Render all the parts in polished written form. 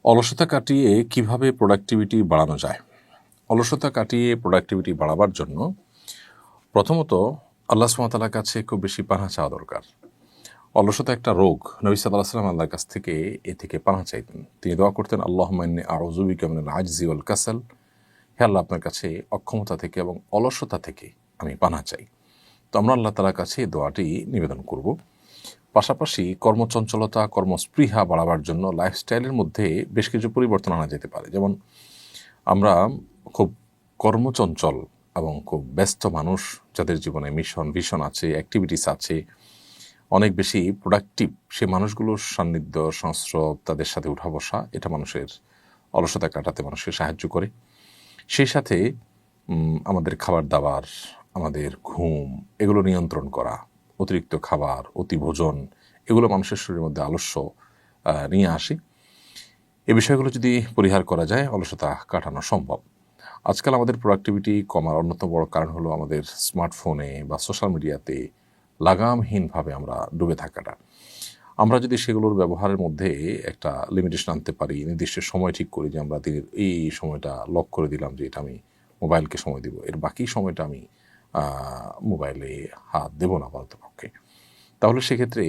অলসতা কাটিয়ে কিভাবে প্রোডাক্টিভিটি বাড়ানো যায়? অলসতা কাটিয়ে প্রোডাক্টিভিটি বাড়াবার জন্য প্রথমত আল্লাহ সুবহানাহু ওয়া তাআলার কাছে খুব বেশি পানাহ চাওয়া দরকার। অলসতা একটা রোগ। নবী সাল্লাল্লাহু আলাইহি ওয়াসাল্লাম আল্লাহর কাছ থেকে এ থেকে পানাহ চাইতেন। তিনি দোয়া করতেন, আল্লাহুম্মা ইন্নী আউযু বিকা মিনাল আজজি ওয়াল কাসাল। হে আল্লাহ, আপনার কাছে অক্ষমতা থেকে এবং অলসতা থেকে আমি পানাহ চাই। তো আমরা আল্লাহ তাআলার কাছে এই দোয়াটি নিবেদন করব। পাশাপাশি কর্মচঞ্চলতা, কর্মস্পৃহা বাড়াবার জন্য লাইফস্টাইলের মধ্যে বেশ কিছু পরিবর্তন আনা যেতে পারে। যেমন আমরা খুব কর্মচঞ্চল এবং খুব ব্যস্ত মানুষ, যাদের জীবনে মিশন ভিশন আছে, অ্যাক্টিভিটিস আছে, অনেক বেশি প্রোডাক্টিভ, সে মানুষগুলোর সান্নিধ্য, সংস্রব, তাদের সাথে উঠা বসা, এটা মানুষের অলসতা কাটাতে মানুষকে সাহায্য করে। সেই সাথে আমাদের খাবার দাবার, আমাদের ঘুম, এগুলো নিয়ন্ত্রণ করা, অতিরিক্ত খাবার, অতি ভোজন, এগুলো মানুষের শরীরের মধ্যে আলস্য নিয়ে আসে। এই বিষয়গুলো যদি পরিহার করা যায়, অলসতা কাটানো সম্ভব। আজকাল আমাদের প্রোডাক্টিভিটি কমার অন্যতম বড় কারণ হলো আমাদের স্মার্টফোনে বা সোশ্যাল মিডিয়াতে লাগামহীনভাবে আমরা ডুবে থাকাটা। আমরা যদি সেগুলোর ব্যবহারের মধ্যে একটা লিমিটেশন আনতে পারি, নির্দিষ্ট সময় ঠিক করি যে আমরা দিনের এই সময়টা লক করে দিলাম যে এটা আমি মোবাইলকে সময় দিব, এর বাকি সময়টা আমি মোবাইলে হাত দেবো না আপাতপক্ষে, তাহলে সেক্ষেত্রে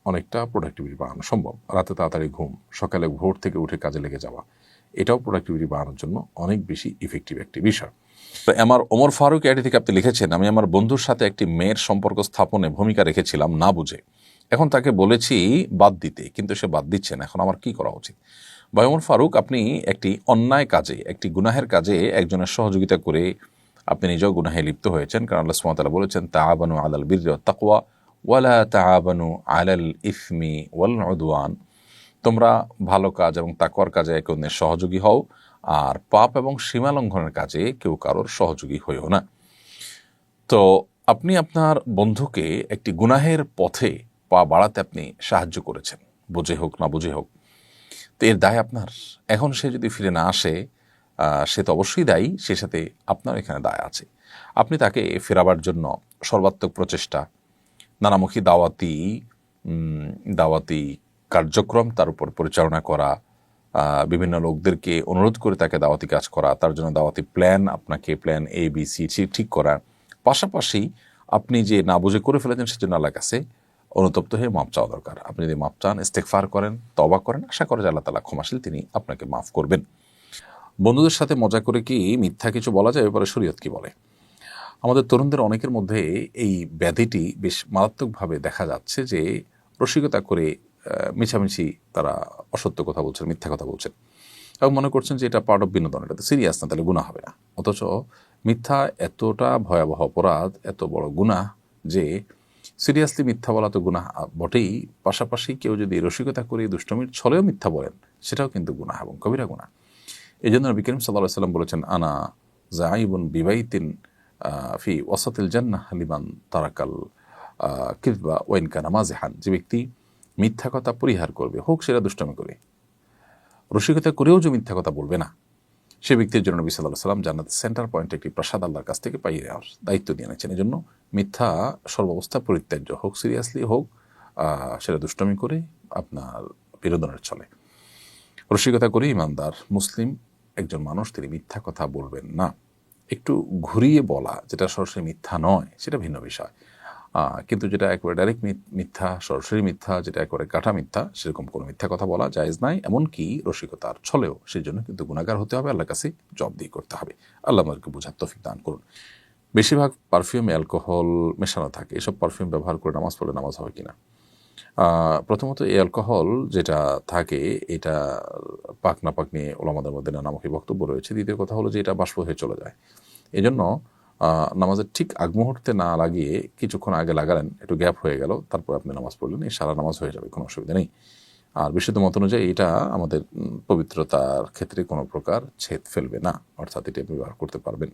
অনেকটা প্রোডাক্টিভিটি বাড়ানো সম্ভব। রাতে তাড়াতাড়ি ঘুম, সকালে ভোর থেকে উঠে কাজে লেগে যাওয়া, এটাও প্রোডাক্টিভিটি বাড়ানোর জন্য অনেক বেশি ইফেক্টিভ একটি বিষয়। তো আমার ওমর ফারুক আইডি থেকে আপনি লিখেছেন, আমি আমার বন্ধুর সাথে একটি মেয়ের সম্পর্ক স্থাপনে ভূমিকা রেখেছিলাম না বুঝে। এখন তাকে বলেছি বাদ দিতে, কিন্তু সে বাদ দিচ্ছে না। এখন আমার কি করা উচিত? ভাই ওমর ফারুক, আপনি একটি অন্যায় কাজে, একটি গুনাহের কাজে একজনের সহযোগিতা করে আপনি নিজেও গুনাহে লিপ্ত হয়েছেন। কারণ আল্লাহ সুবহানাহু ওয়া তাআলা বলেছেন, তাআবানু আলাল বিররি ওয়াত তাকওয়া ওয়ালা তাআবানু আলাল ইসমি ওয়াল উদওয়ান। তোমরা ভালো কাজ এবং তাকওয়ার কাজে একে অন্যের সহযোগী হও, আর পাপ এবং সীমা লঙ্ঘনের কাজে কেউ কারোর সহযোগী হইও না। তো আপনি আপনার বন্ধুকে একটি গুনাহের পথে পা বাড়াতে আপনি সাহায্য করেছেন, বুঝে হোক না বুঝে হোক। তো এর দায় আপনার। এখন সে যদি ফিরে না আসে, সে তো অবশ্যই দায়ী, সে সাথে আপনার এখানে দায় আছে। আপনি তাকে ফেরাবার জন্য সর্বাত্মক প্রচেষ্টা, নানামুখী দাওয়াতি কার্যক্রম তার উপর পরিচালনা করা, বিভিন্ন লোকদেরকে অনুরোধ করে তাকে দাওয়াতি কাজ করা, তার জন্য দাওয়াতি প্ল্যান, আপনাকে প্ল্যান এ বি সি ঠিক করা। পাশাপাশি আপনি যে না বুঝে করে ফেলেছেন সেজন্য আল্লাহর কাছে অনুতপ্ত হয়ে মাপ চাওয়া দরকার। আপনি যদি মাপ চান, ইস্তেগফার করেন, তওবা করেন, আশা করে যে আল্লাহ তাআলা ক্ষমাশীল, তিনি আপনাকে মাফ করবেন। বন্ধুদের সাথে মজা করে কি মিথ্যা কিছু বলা যায়? এবারে শরীয়ত কি বলে? আমাদের তরুণদের অনেকের মধ্যে এই ব্যাধিটি বেশ মারাত্মকভাবে দেখা যাচ্ছে যে রসিকতা করে মিছামিছি তারা অসত্য কথা বলছেন, মিথ্যা কথা বলছেন এবং মনে করছেন যে এটা পার্ট অফ বিনোদন, এটা তো সিরিয়াস না, তাহলে গুনাহ হবে না। অথচ মিথ্যা এতটা ভয়াবহ অপরাধ, এত বড় গুনাহ যে সিরিয়াসলি মিথ্যা বলা তো গুনাহ বটেই, পাশাপাশি কেউ যদি রসিকতা করে দুষ্টমির ছলেও মিথ্যা বলেন, সেটাও কিন্তু গুনাহ এবং কবিরা গুনাহ। এই জন্য নবী করিম সাল্লাল্লাহু আলাইহি ওয়াসাল্লাম বলেছেন, আনা যাইবুন বিবাইতিন ফি ওয়াসাতিল জান্নাহ লিমান তারাকাল কিযবা ওয়া ইন কানা মাযিহান। যে ব্যক্তি মিথ্যা কথা পরিহার করবে, হোক সেটা দুষ্টমি করে, রসিকতা করেও যে মিথ্যা কথা বলবে না, সে ব্যক্তির জন্য নবী সাল্লাল্লাহু আলাইহি ওয়াসাল্লাম জান্নাতের সেন্টার পয়েন্টে একটি প্রাসাদ আল্লাহর কাছ থেকে পাইয়ে দেওয়ার দায়িত্ব দিয়ে নিয়েছেন। এই জন্য মিথ্যা সর্বাবস্থা পরিত্যাজ্য, হোক সিরিয়াসলি হোক সেটা দুষ্টমি করে, আপনার বিনোদনের ছলে। রসিকতা করে ইমানদার মুসলিম একজন মানুষ তিনি মিথ্যা কথা বলবেন না। একটু ঘুরিয়ে বলা, যেটা সরাসরি মিথ্যা নয়, সেটা ভিন্ন বিষয়। কিন্তু যেটা একেবারে ডাইরেক্ট মিথ্যা, সরাসরি মিথ্যা, যেটা একেবারে কাটা মিথ্যা, সেরকম কোনো মিথ্যা কথা বলা জায়েজ নাই, এমনকি রসিকতার ছলেও। সেই জন্য কিন্তু গুনাহগার হতে হবে, আল্লাহর কাছে জবাবদিহি করতে হবে। আল্লাহ আমাদেরকে বোঝার তৌফিক দান করুন। বেশিরভাগ পারফিউমে অ্যালকোহল মেশানো থাকে। এসব পারফিউম ব্যবহার করে নামাজ পড়লে নামাজ হবে কিনা? প্রথমত এই অ্যালকোহল যেটা থাকে, এটা পাক না পাক নিয়ে ওলামাদের মধ্যে নানামুখী বক্তব্য রয়েছে। দ্বিতীয় কথা হলো যে এটা বাষ্প হয়ে চলে যায়। এজন্য নামাজের ঠিক আগ মুহূর্তে না লাগিয়ে কিছুক্ষণ আগে লাগালেন, একটু গ্যাপ হয়ে গেল, তারপর আপনি নামাজ পড়লেন, এই সারা নামাজ হয়ে যাবে, কোনো অসুবিধা নেই। আর বিশুদ্ধ মত অনুযায়ী এটা আমাদের পবিত্রতার ক্ষেত্রে কোনো প্রকার ছেদ ফেলবে না, অর্থাৎ এটি আপনি ব্যবহার করতে পারবেন।